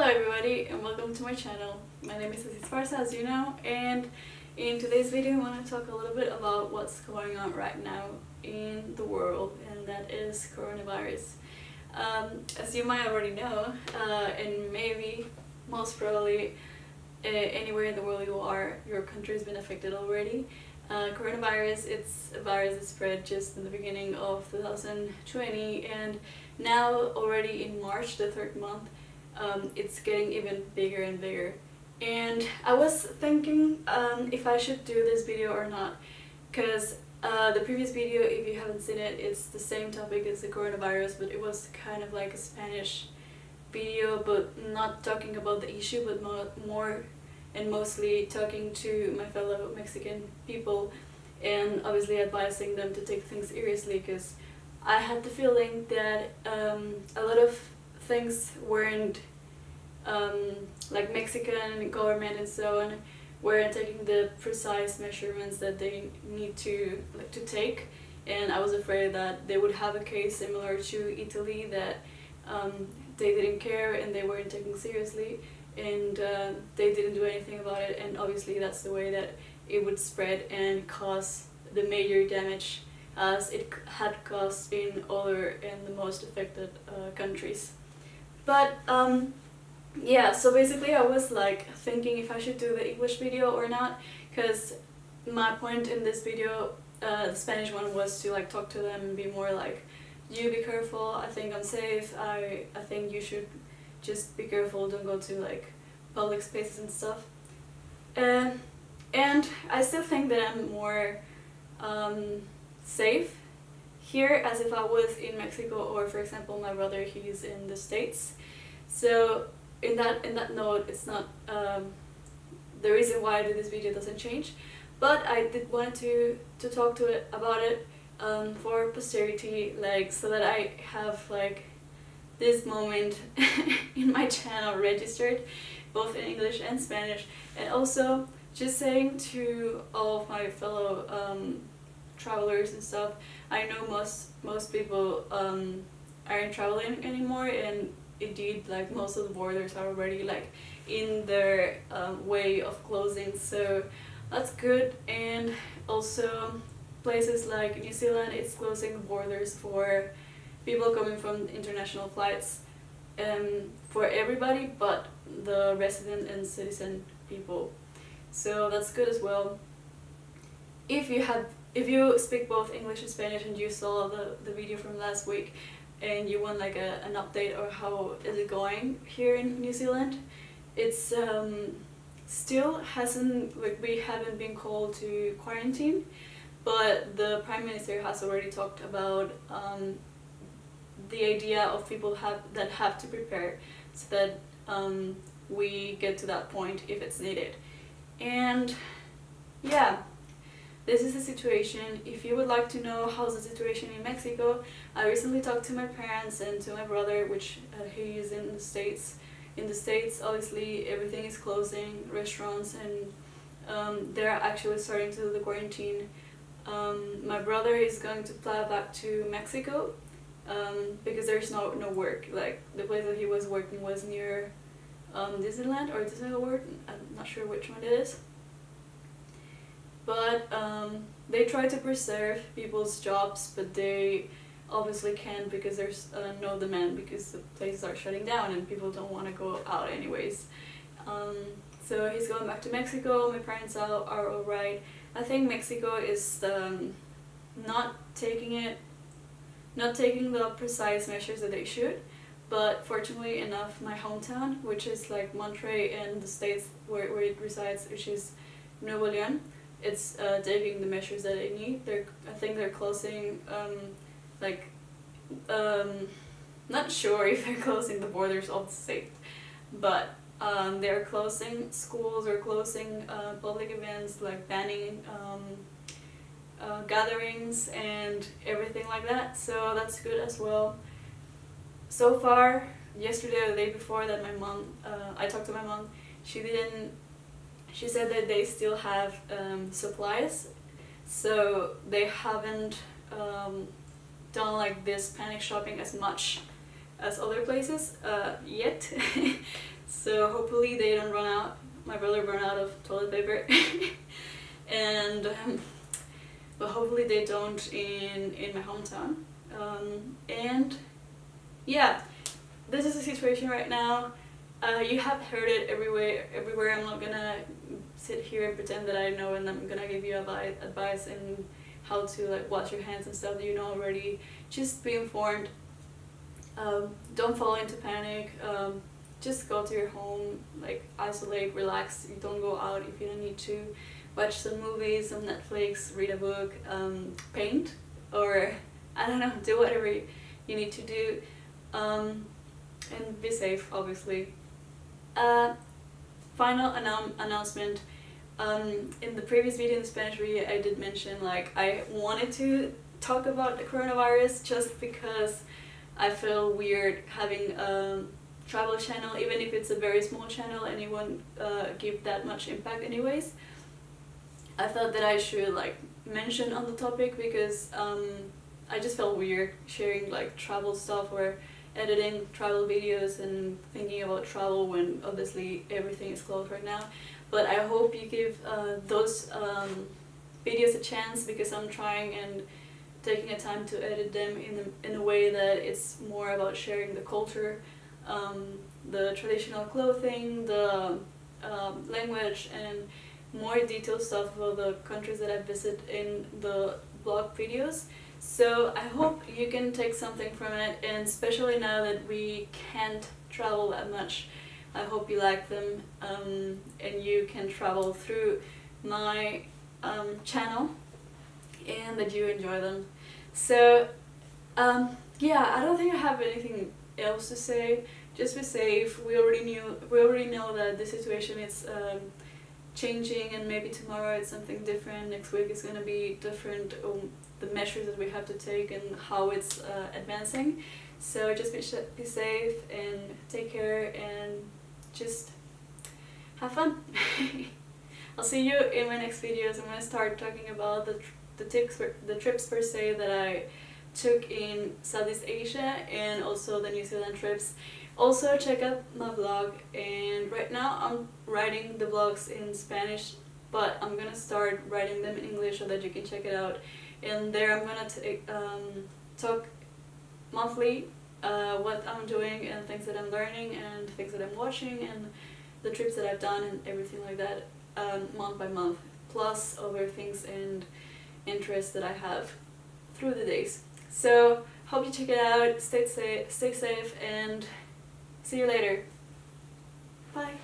Hello everybody and welcome to my channel. My name is Aziz Farsa, as you know, and in today's video I want to talk a little bit about what's going on right now in the world, and that is coronavirus. As you might already know, and maybe most probably anywhere in the world you are, your country has been affected already. Coronavirus, it's a virus that spread just in the beginning of 2020, and now already in March, the third month, it's getting even bigger and bigger. And I was thinking if I should do this video or not, because the previous video, if you haven't seen it, it's the same topic as the coronavirus, but it was kind of like a Spanish video, but not talking about the issue, but more and mostly talking to my fellow Mexican people and obviously advising them to take things seriously, because I had the feeling that a lot of things weren't like Mexican government and so on weren't taking the precise measurements that they need to take, and I was afraid that they would have a case similar to Italy, that they didn't care and they weren't taking seriously, and they didn't do anything about it, and obviously that's the way that it would spread and cause the major damage as it had caused in other and the most affected countries. But yeah, so basically I was like thinking if I should do the English video or not, because my point in this video, the Spanish one, was to like talk to them and be more like, you be careful, I think I'm safe, I think you should just be careful, don't go to like public spaces and stuff. And I still think that I'm more safe here as if I was in Mexico, or for example my brother, he's in the States. So in that note, it's not the reason why I do this video doesn't change, but I did want to talk about it for posterity, like so that I have like this moment in my channel registered both in English and Spanish, and also just saying to all of my fellow travelers and stuff, I know most people aren't traveling anymore, and indeed like most of the borders are already like in their way of closing, so that's good. And also places like New Zealand, it's closing the borders for people coming from international flights, for everybody but the resident and citizen people, so that's good as well. If you speak both English and Spanish and you saw the video from last week and you want like an update or how is it going here in New Zealand, it's still hasn't, like, we haven't been called to quarantine, but the Prime Minister has already talked about the idea of people that have to prepare so that we get to that point if it's needed. And yeah, this is the situation. If you would like to know how's the situation in Mexico, I recently talked to my parents and to my brother, which he is in the States. In the States, obviously, everything is closing, restaurants, and they're actually starting to do the quarantine. My brother is going to fly back to Mexico because there's no work. Like, the place that he was working was near Disneyland or Disney World, I'm not sure which one it is. But they try to preserve people's jobs, but they obviously can't because there's no demand, because the places are shutting down and people don't want to go out anyways. So he's going back to Mexico. My parents are alright. I think Mexico is not taking the precise measures that they should, but fortunately enough, my hometown, which is like Monterrey, and the states where it resides, which is Nuevo León, it's taking the measures that they need. I think they're closing, not sure if they're closing the borders of the state, but they're closing schools or closing public events, like banning gatherings and everything like that, so that's good as well. So far, yesterday or the day before that, my mom, I talked to my mom, she said that they still have supplies, so they haven't done like this panic shopping as much as other places yet. So hopefully they don't run out. My brother ran out of toilet paper. And but hopefully they don't in my hometown. And yeah, this is the situation right now. You have heard it everywhere. I'm not gonna sit here and pretend that I know, and I'm gonna give you advice in how to like wash your hands and stuff that you know already. Just be informed. Don't fall into panic. Just go to your home, like isolate, relax. You don't go out if you don't need to. Watch some movies on Netflix, read a book, paint, or I don't know, do whatever you need to do, and be safe, obviously. Final announcement. In the previous video, in the Spanish video, I did mention like I wanted to talk about the coronavirus just because I feel weird having a travel channel, even if it's a very small channel and it won't give that much impact anyways. I thought that I should like mention on the topic because I just felt weird sharing like travel stuff or editing travel videos and thinking about travel when obviously everything is closed right now. But I hope you give those videos a chance, because I'm trying and taking a time to edit them in a way that it's more about sharing the culture, the traditional clothing, the language, and more detailed stuff about the countries that I visit in the blog videos. So I hope you can take something from it, and especially now that we can't travel that much, I hope you like them, and you can travel through my channel and that you enjoy them. So yeah, I don't think I have anything else to say. Just be safe. We already know that the situation is changing, and maybe tomorrow it's something different, next week is going to be different, the measures that we have to take and how it's advancing. So just be safe and take care and just have fun. I'll see you in my next videos. I'm going to start talking about the trips per se that I took in Southeast Asia, and also the New Zealand trips. Also check out my vlog, and right now I'm writing the vlogs in Spanish, but I'm gonna start writing them in English so that you can check it out. And there I'm gonna talk monthly what I'm doing and things that I'm learning and things that I'm watching and the trips that I've done and everything like that, month by month, plus other things and interests that I have through the days. So hope you check it out, stay safe, and see you later. Bye.